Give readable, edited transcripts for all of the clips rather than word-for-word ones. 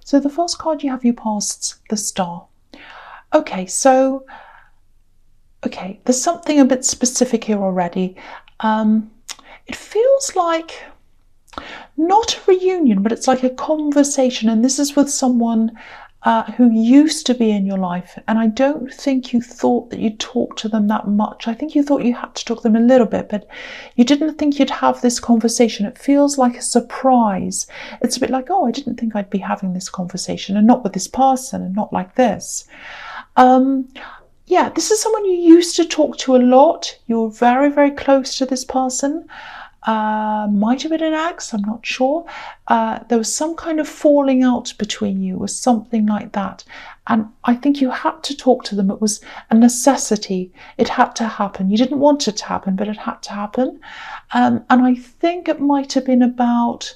So the first card you have your past, the Star. Okay, so, okay, there's something a bit specific here already. It feels like not a reunion, but it's like a conversation, and this is with someone who used to be in your life, and I don't think you thought that you'd talk to them that much. I think you thought you had to talk to them a little bit, but you didn't think you'd have this conversation. It feels like a surprise. It's a bit like, oh, I didn't think I'd be having this conversation, and not with this person, and not like this. Yeah, this is someone you used to talk to a lot. You're very, very close to this person. Might have been an ex, I'm not sure. There was some kind of falling out between you or something like that. And I think you had to talk to them. It was a necessity. It had to happen. You didn't want it to happen, but it had to happen. And I think it might have been about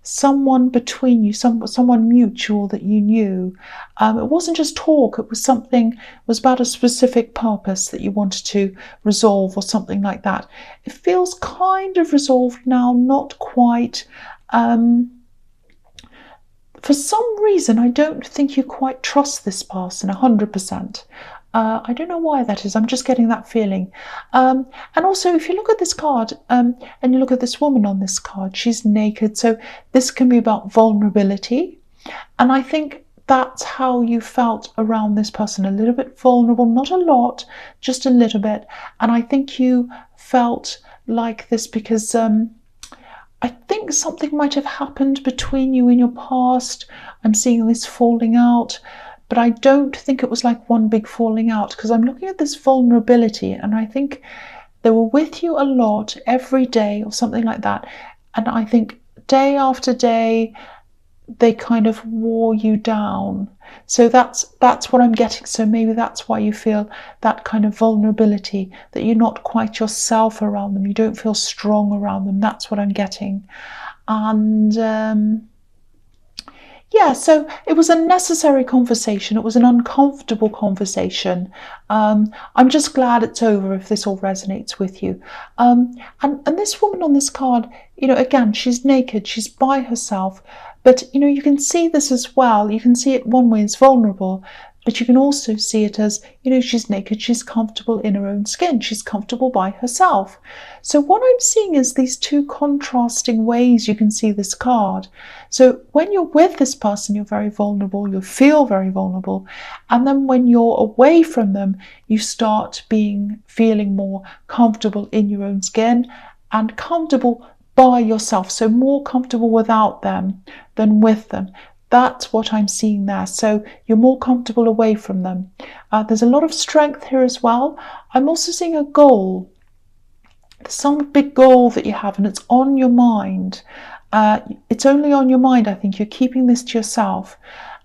someone between you, someone mutual that you knew. It wasn't just talk, it was something, it was about a specific purpose that you wanted to resolve or something like that. It feels kind of resolved now, not quite. For some reason, I don't think you quite trust this person 100%. I don't know why that is. I'm just getting that feeling. And also, if you look at this card and you look at this woman on this card, she's naked. So this can be about vulnerability. And I think that's how you felt around this person, a little bit vulnerable, not a lot, just a little bit. And I think you felt like this because I think something might have happened between you in your past. I'm seeing this falling out. But I don't think it was like one big falling out, because I'm looking at this vulnerability and I think they were with you a lot every day or something like that. And I think day after day, they kind of wore you down. So that's what I'm getting. So maybe that's why you feel that kind of vulnerability, that you're not quite yourself around them. You don't feel strong around them. That's what I'm getting. And yeah, so it was a necessary conversation. It was an uncomfortable conversation. I'm just glad it's over if this all resonates with you. And this woman on this card, again, she's naked, she's by herself. But, you can see this as well. You can see it one way as vulnerable, but you can also see it as, she's naked, she's comfortable in her own skin, she's comfortable by herself. So what I'm seeing is these two contrasting ways you can see this card. So when you're with this person, you're very vulnerable, you feel very vulnerable. And then when you're away from them, you start feeling more comfortable in your own skin and comfortable by yourself. So more comfortable without them than with them. That's what I'm seeing there. So you're more comfortable away from them. There's a lot of strength here as well. I'm also seeing a goal. There's some big goal that you have and it's on your mind. It's only on your mind, I think. You're keeping this to yourself.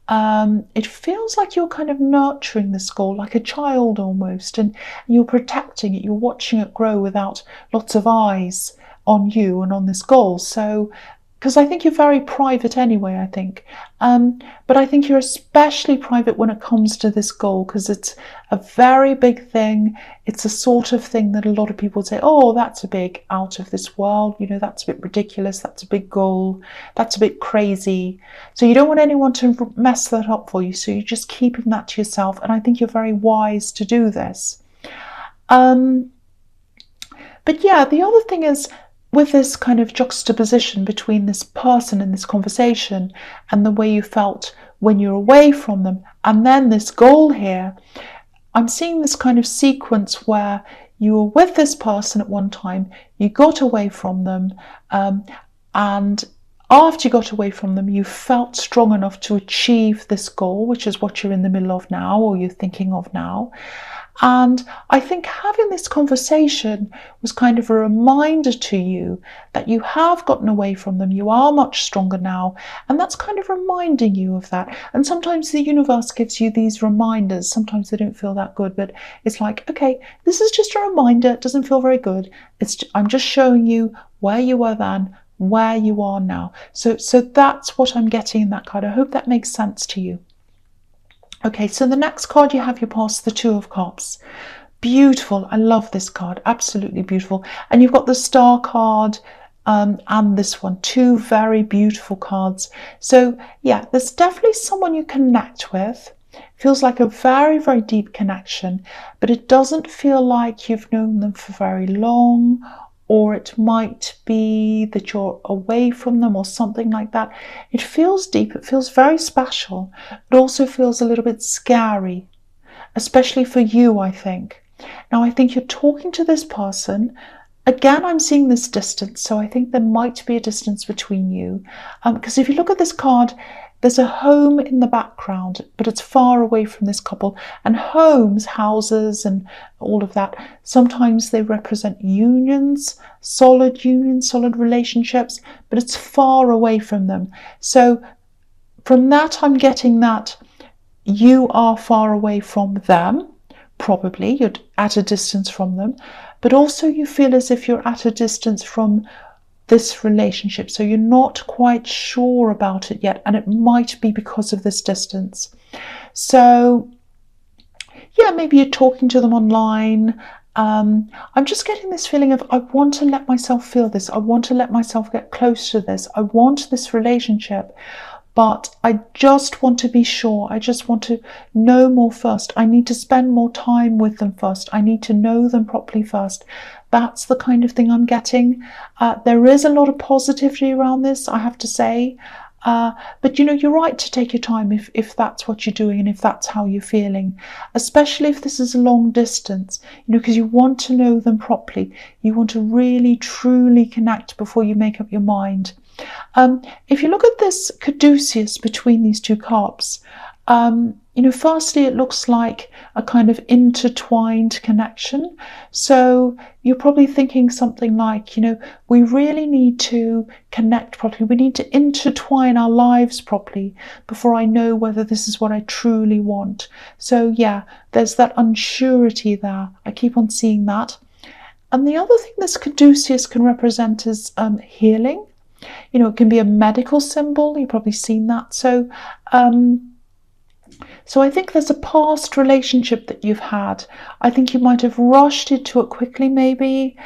It feels like you're kind of nurturing this goal, like a child almost, and you're protecting it. You're watching it grow without lots of eyes on you and on this goal. So because I think you're very private anyway, I think. But I think you're especially private when it comes to this goal, because it's a very big thing. It's a sort of thing that a lot of people would say, oh, that's a big out of this world, that's a bit ridiculous, that's a big goal, that's a bit crazy. So you don't want anyone to mess that up for you, so you're just keeping that to yourself, and I think you're very wise to do this. But yeah, the other thing is, with this kind of juxtaposition between this person in this conversation and the way you felt when you're away from them, and then this goal here, I'm seeing this kind of sequence where you were with this person at one time, you got away from them, and after you got away from them, you felt strong enough to achieve this goal, which is what you're in the middle of now, or you're thinking of now. And I think having this conversation was kind of a reminder to you that you have gotten away from them, you are much stronger now, and that's kind of reminding you of that. And sometimes the universe gives you these reminders. Sometimes they don't feel that good, but it's like, okay, this is just a reminder. It doesn't feel very good. I'm just showing you where you were then, where you are now. So that's what I'm getting in that card. I hope that makes sense to you. Okay, so the next card you have your past, the Two of Cups. Beautiful. I love this card. Absolutely beautiful. And you've got the Star card and this one, two very beautiful cards. So yeah, there's definitely someone you connect with. Feels like a very, very deep connection, but it doesn't feel like you've known them for very long, or it might be that you're away from them or something like that. It feels deep, it feels very special. It also feels a little bit scary, especially for you, I think. Now, I think you're talking to this person. Again, I'm seeing this distance, so I think there might be a distance between you. Because if you look at this card, there's a home in the background, but it's far away from this couple. And homes, houses, and all of that, sometimes they represent unions, solid relationships, but it's far away from them. So from that, I'm getting that you are far away from them. Probably you're at a distance from them, but also you feel as if you're at a distance from this relationship, so you're not quite sure about it yet, and it might be because of this distance. So yeah, maybe you're talking to them online. I'm just getting this feeling of, I want to let myself feel this, I want to let myself get close to this, I want this relationship, but I just want to be sure. I just want to know more first. I need to spend more time with them first. I need to know them properly first. That's the kind of thing I'm getting. There is a lot of positivity around this, I have to say. But you're right to take your time if that's what you're doing and if that's how you're feeling, especially if this is a long distance, because you want to know them properly. You want to really, truly connect before you make up your mind. If you look at this caduceus between these two cups, firstly, it looks like a kind of intertwined connection. So you're probably thinking something like, we really need to connect properly. We need to intertwine our lives properly before I know whether this is what I truly want. So yeah, there's that unsurety there. I keep on seeing that. And the other thing this caduceus can represent is healing. It can be a medical symbol. You've probably seen that. So I think there's a past relationship that you've had. I think you might have rushed into it quickly, maybe,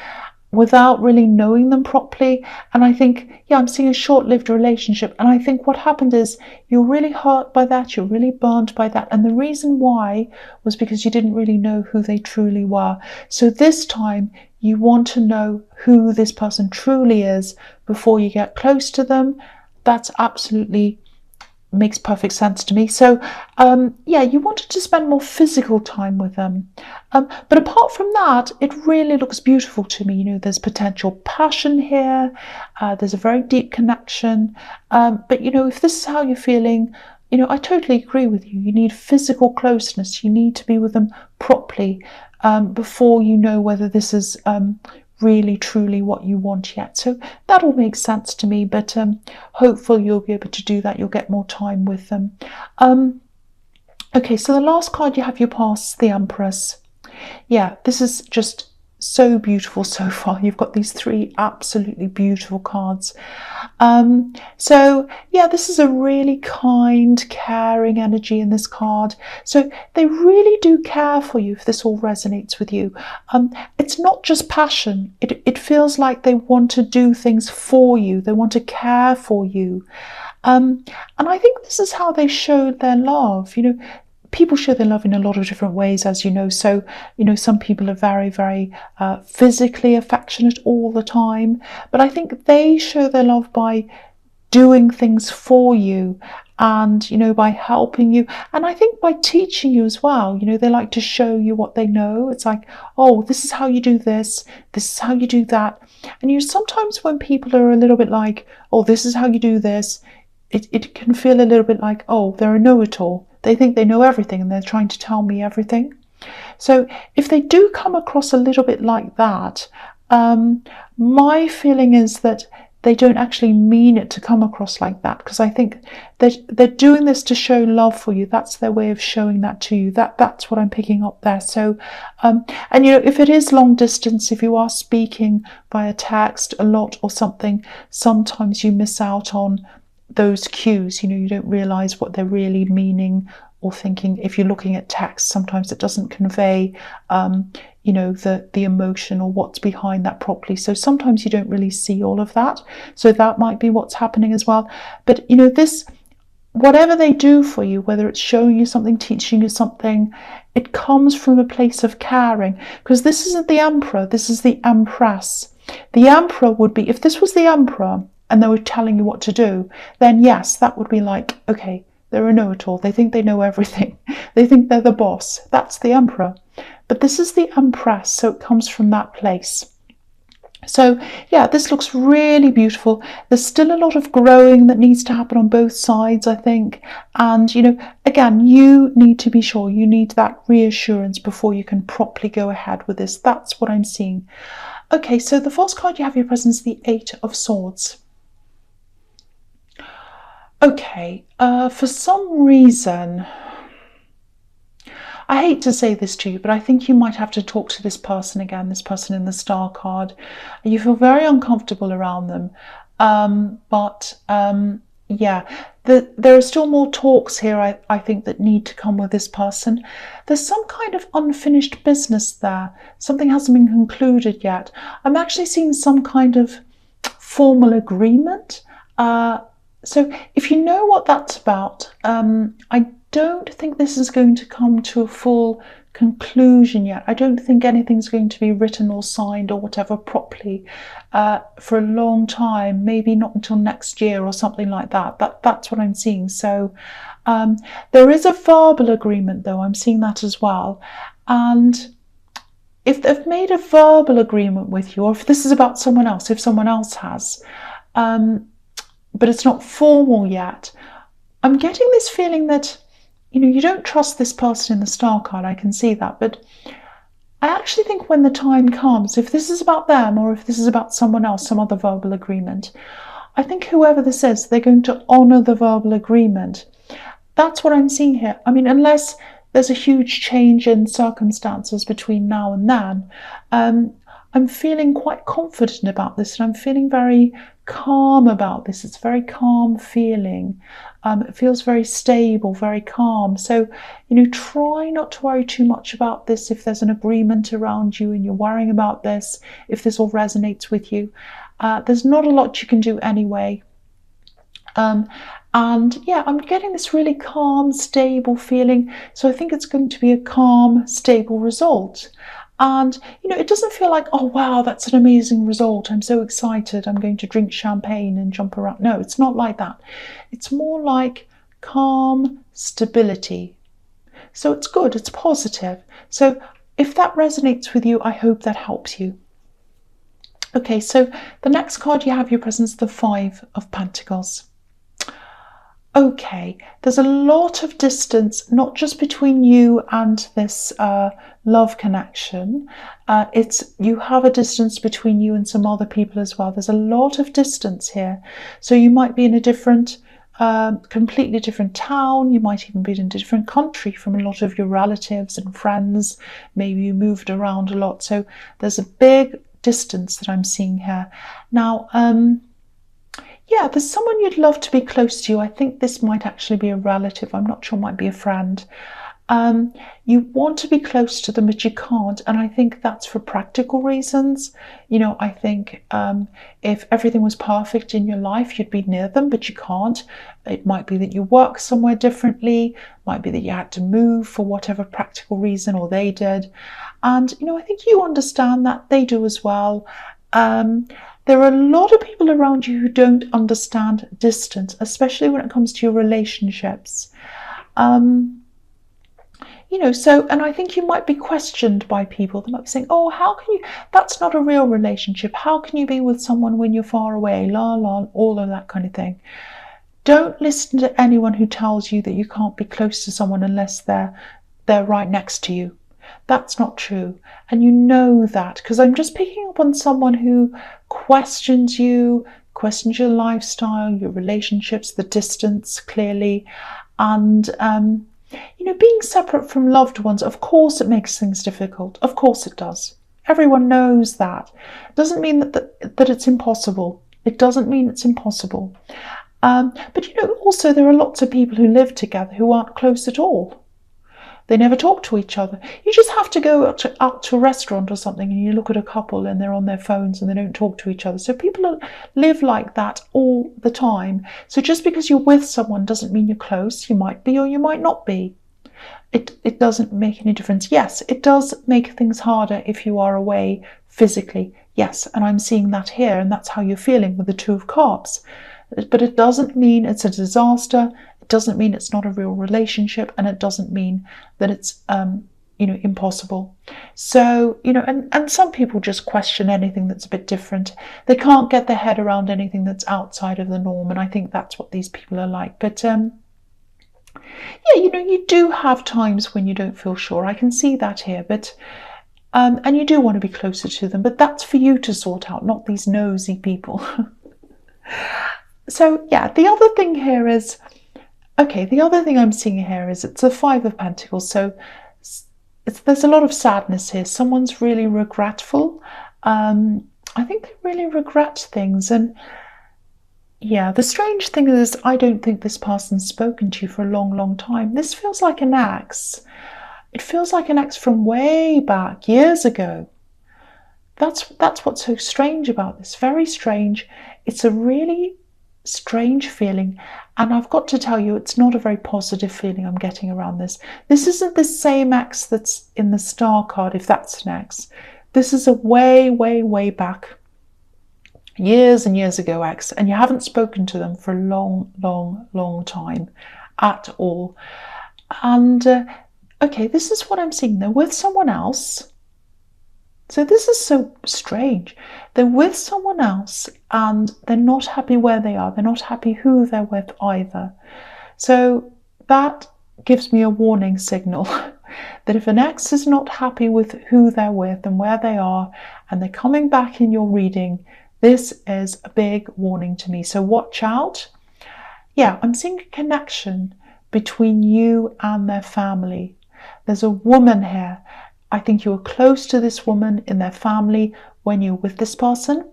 without really knowing them properly. And I think, I'm seeing a short-lived relationship. And I think what happened is you're really hurt by that. You're really burnt by that. And the reason why was because you didn't really know who they truly were. So this time you want to know who this person truly is before you get close to them. That's absolutely makes perfect sense to me. So you wanted to spend more physical time with them, but apart from that, it really looks beautiful to me. There's potential passion here, there's a very deep connection, but if this is how you're feeling, I totally agree with you. You need physical closeness. You need to be with them properly before you know whether this is really truly what you want yet. So that all makes sense to me, but hopefully you'll be able to do that. You'll get more time with them. Okay, so the last card you have your past, the Empress. Yeah, this is just so beautiful so far. You've got these three absolutely beautiful cards. So yeah, this is a really kind, caring energy in this card. So they really do care for you if this all resonates with you. It's not just passion. It feels like they want to do things for you. They want to care for you. And I think this is how they show their love. People show their love in a lot of different ways, as you know. So, some people are very, very physically affectionate all the time. But I think they show their love by doing things for you and, by helping you. And I think by teaching you as well. They like to show you what they know. It's like, oh, this is how you do this. This is how you do that. And sometimes when people are a little bit like, oh, this is how you do this, it can feel a little bit like, oh, they're a know-it-all. They think they know everything and they're trying to tell me everything. So if they do come across a little bit like that, my feeling is that they don't actually mean it to come across like that, because I think they're doing this to show love for you. That's their way of showing that to you. That's what I'm picking up there. So, and if it is long distance, if you are speaking via text a lot or something, sometimes you miss out on those cues. You don't realize what they're really meaning or thinking, if you're looking at text, sometimes it doesn't convey the emotion or what's behind that properly. So sometimes you don't really see all of that. So that might be what's happening as well. But this, whatever they do for you, whether it's showing you something, teaching you something, it comes from a place of caring. Because this isn't the Emperor, this is the Empress. The Emperor would be, if this was the Emperor and they were telling you what to do, then yes, that would be like, okay, they're a know-it-all. They think they know everything. They think they're the boss. That's the Emperor. But this is the Empress, so it comes from that place. So yeah, this looks really beautiful. There's still a lot of growing that needs to happen on both sides, I think. And, again, you need to be sure, you need that reassurance before you can properly go ahead with this. That's what I'm seeing. Okay, so the first card you have your present is the Eight of Swords. Okay, for some reason, I hate to say this to you, but I think you might have to talk to this person again, this person in the Star card. You feel very uncomfortable around them. Yeah, there are still more talks here, I think, that need to come with this person. There's some kind of unfinished business there. Something hasn't been concluded yet. I'm actually seeing some kind of formal agreement. So if you know what that's about, I don't think this is going to come to a full conclusion yet. I don't think anything's going to be written or signed or whatever properly for a long time, maybe not until next year or something like that. That's what I'm seeing. So there is a verbal agreement, though. I'm seeing that as well. And if they've made a verbal agreement with you, or if this is about someone else, if someone else has, but it's not formal yet, I'm getting this feeling that you don't trust this person in the Star card. I can see that, but I actually think when the time comes, if this is about them or if this is about someone else, some other verbal agreement, I think whoever this is, they're going to honour the verbal agreement. That's what I'm seeing here. I mean, unless there's a huge change in circumstances between now and then, I'm feeling quite confident about this, and I'm feeling very calm about this. It's a very calm feeling. It feels very stable, very calm. So, try not to worry too much about this. If there's an agreement around you and you're worrying about this, if this all resonates with you, there's not a lot you can do anyway. And yeah, I'm getting this really calm, stable feeling. So I think it's going to be a calm, stable result. And, it doesn't feel like, oh, wow, that's an amazing result. I'm so excited. I'm going to drink champagne and jump around. No, it's not like that. It's more like calm stability. So it's good. It's positive. So if that resonates with you, I hope that helps you. Okay, so the next card you have your presence, the Five of Pentacles. Okay, there's a lot of distance, not just between you and this love connection. You have a distance between you and some other people as well. There's a lot of distance here. So you might be in a different, completely different town. You might even be in a different country from a lot of your relatives and friends. Maybe you moved around a lot. So there's a big distance that I'm seeing here. Now, yeah, there's someone you'd love to be close to. I think this might actually be a relative. I'm not sure, might be a friend. You want to be close to them, but you can't. And I think that's for practical reasons. I think if everything was perfect in your life, you'd be near them, but you can't. It might be that you work somewhere differently. It might be that you had to move for whatever practical reason, or they did. And, I think you understand that. They do as well. There are a lot of people around you who don't understand distance, especially when it comes to your relationships. So, and I think you might be questioned by people. They might be saying, oh, how can you, that's not a real relationship. How can you be with someone when you're far away? La, la, all of that kind of thing. Don't listen to anyone who tells you that you can't be close to someone unless they're right next to you. That's not true. And you know that, because I'm just picking up on someone who questions you, questions your lifestyle, your relationships, the distance, clearly. And, being separate from loved ones, of course it makes things difficult. Of course it does. Everyone knows that. It doesn't mean that it's impossible. It doesn't mean it's impossible. But also there are lots of people who live together who aren't close at all. They never talk to each other. You just have to go out to a restaurant or something and you look at a couple and they're on their phones and they don't talk to each other. So people live like that all the time. So just because you're with someone doesn't mean you're close. You might be or you might not be. It doesn't make any difference. Yes, it does make things harder if you are away physically. Yes, and I'm seeing that here, and that's how you're feeling with the Two of Cups. But it doesn't mean it's a disaster. It doesn't mean it's not a real relationship, and it doesn't mean that it's impossible. So and some people just question anything that's a bit different. They can't get their head around anything that's outside of the norm, and I think that's what these people are like. But you do have times when you don't feel sure. I can see that here, but and you do want to be closer to them, but that's for you to sort out, not these nosy people. So yeah, the other thing here is, the other thing I'm seeing here is it's the Five of Pentacles. So there's a lot of sadness here. Someone's really regretful. I think they really regret things. And yeah, the strange thing is I don't think this person's spoken to you for a long, long time. This feels like an ex. It feels like an ex from way back, years ago. That's what's so strange about this. Very strange. It's a really strange feeling. And I've got to tell you, it's not a very positive feeling I'm getting around this. This isn't the same ex that's in the Star card, if that's an ex. This is a way, way, way back, years and years ago ex, and you haven't spoken to them for a long, long, long time at all. And this is what I'm seeing. They're with someone else. So this is so strange. They're with someone else and they're not happy where they are. They're not happy who they're with either. So that gives me a warning signal that if an ex is not happy with who they're with and where they are, and they're coming back in your reading, this is a big warning to me. So watch out. Yeah, I'm seeing a connection between you and their family. There's a woman here. I think you were close to this woman in their family when you were with this person.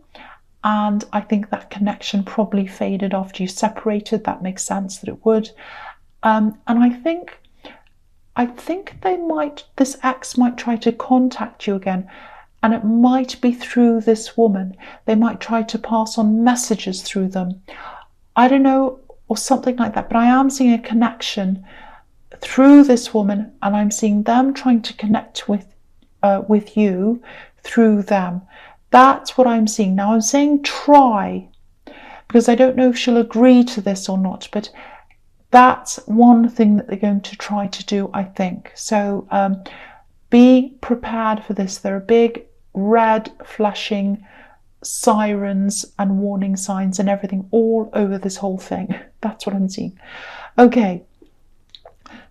And I think that connection probably faded after you separated. That makes sense that it would. And I think this ex might try to contact you again. And it might be through this woman. They might try to pass on messages through them. I don't know, or something like that. But I am seeing a connection through this woman, and I'm seeing them trying to connect with you through them. That's what I'm seeing. Now I'm saying try, because I don't know if she'll agree to this or not, but that's one thing that they're going to try to do, I think. So be prepared for this. There are big red flashing sirens and warning signs and everything all over this whole thing. That's what I'm seeing. Okay.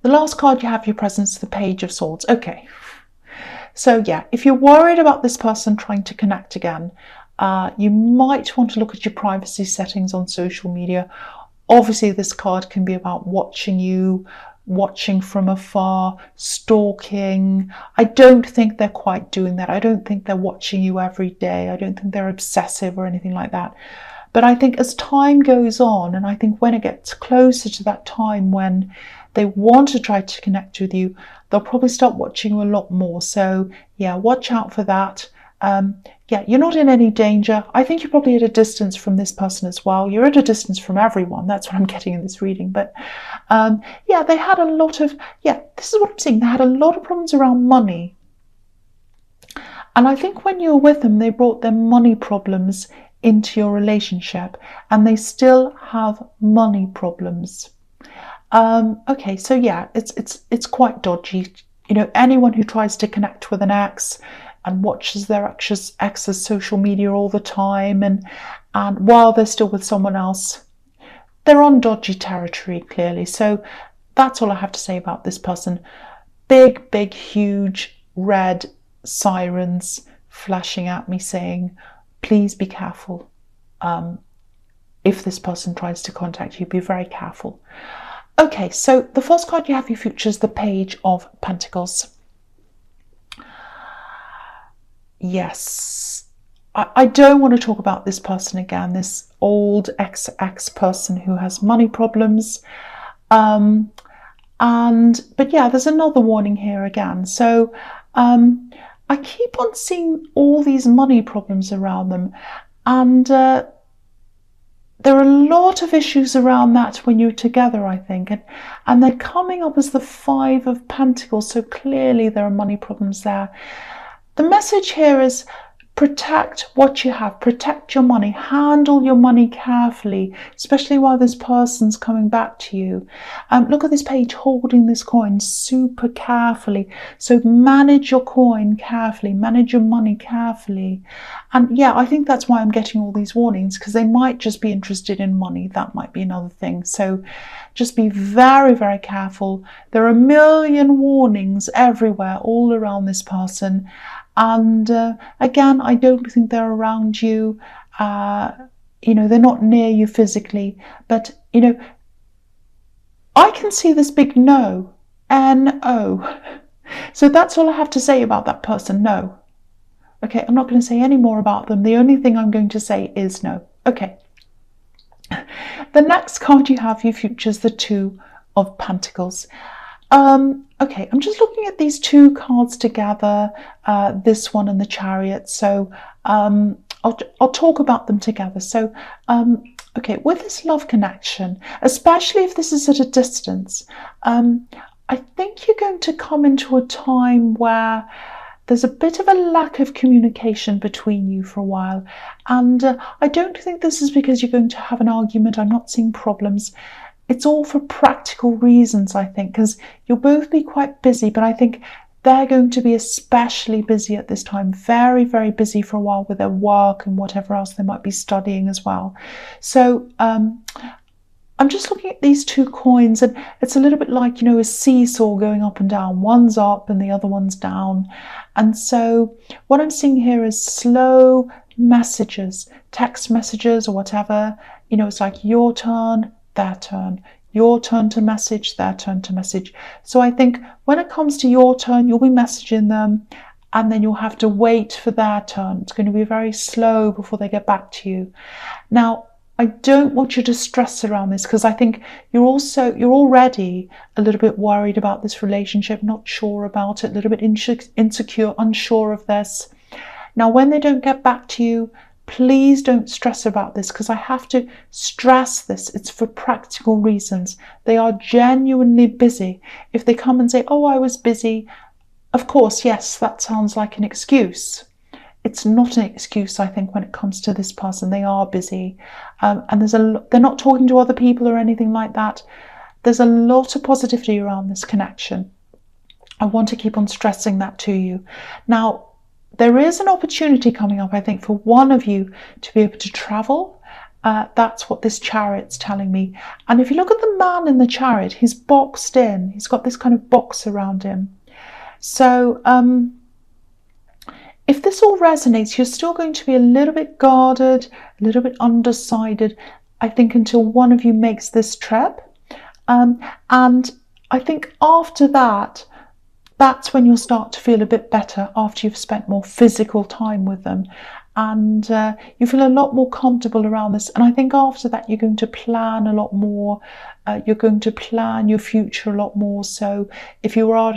The last card you have your presence is the Page of Swords. Okay. So yeah, if you're worried about this person trying to connect again, you might want to look at your privacy settings on social media. Obviously, this card can be about watching you, watching from afar, stalking. I don't think they're quite doing that. I don't think they're watching you every day. I don't think they're obsessive or anything like that. But I think as time goes on, and I think when it gets closer to that time when they want to try to connect with you, they'll probably start watching you a lot more. So yeah, watch out for that. Yeah, you're not in any danger. I think you're probably at a distance from this person as well. You're at a distance from everyone. That's what I'm getting in this reading. But yeah, they had a lot of, this is what I'm seeing. They had a lot of problems around money. And I think when you were with them, they brought their money problems into your relationship, and they still have money problems. Okay, so yeah, it's quite dodgy. Anyone who tries to connect with an ex and watches their ex's social media all the time, and while they're still with someone else, they're on dodgy territory, clearly. So that's all I have to say about this person. Big, big, huge red sirens flashing at me saying, please be careful. If this person tries to contact you, be very careful. Okay, so the first card you have your future is the Page of Pentacles. Yes, I don't want to talk about this person again, this old ex person who has money problems. But yeah, there's another warning here again. So I keep on seeing all these money problems around them, and there are a lot of issues around that when you're together, I think, and they're coming up as the Five of Pentacles, so clearly there are money problems there. The message here is protect what you have, protect your money, handle your money carefully, especially while this person's coming back to you. Look at this page holding this coin super carefully. So manage your coin carefully, manage your money carefully. And yeah, I think that's why I'm getting all these warnings, because they might just be interested in money. That might be another thing. So just be very, very careful. There are a million warnings everywhere, all around this person. And again, I don't think they're around you. You know, they're not near you physically. But, you know, I can see this big no. N-O. So that's all I have to say about that person. No. Okay, I'm not going to say any more about them. The only thing I'm going to say is no. Okay. The next card you have, your future, is the Two of Pentacles. Okay, I'm just looking at these two cards together, this one and the Chariot. So I'll talk about them together. So okay, with this love connection, especially if this is at a distance, I think you're going to come into a time where there's a bit of a lack of communication between you for a while. And I don't think this is because you're going to have an argument. I'm not seeing problems. It's all for practical reasons, I think, because you'll both be quite busy, but I think they're going to be especially busy at this time, very, very busy for a while with their work and whatever else they might be studying as well. So I'm just looking at these two coins, and it's a little bit like, you know, a seesaw going up and down. One's up and the other one's down. And so what I'm seeing here is slow messages, text messages or whatever. You know, it's like your turn, their turn, your turn to message, their turn to message. So I think when it comes to your turn, you'll be messaging them, and then you'll have to wait for their turn. It's going to be very slow before they get back to you. Now, I don't want you to stress around this, because I think you're already a little bit worried about this relationship, not sure about it, a little bit insecure, unsure of this. Now, when they don't get back to you, please don't stress about this, because I have to stress this. It's for practical reasons. They are genuinely busy. If they come and say, oh, I was busy, of course, yes, that sounds like an excuse. It's not an excuse, I think, when it comes to this person. They are busy. And they're not talking to other people or anything like that. There's a lot of positivity around this connection. I want to keep on stressing that to you. Now, there is an opportunity coming up, I think, for one of you to be able to travel. That's what this Chariot's telling me. And if you look at the man in the Chariot, he's boxed in. He's got this kind of box around him. So if this all resonates, you're still going to be a little bit guarded, a little bit undecided, I think, until one of you makes this trip. And I think after that, that's when you'll start to feel a bit better, after you've spent more physical time with them. And you feel a lot more comfortable around this. And I think after that, you're going to plan a lot more. You're going to plan your future a lot more. So if you are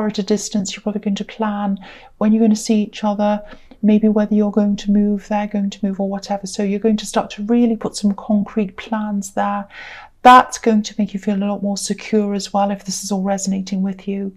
at a distance, you're probably going to plan when you're going to see each other, maybe whether you're going to move, they're going to move, or whatever. So you're going to start to really put some concrete plans there. That's going to make you feel a lot more secure as well, if this is all resonating with you.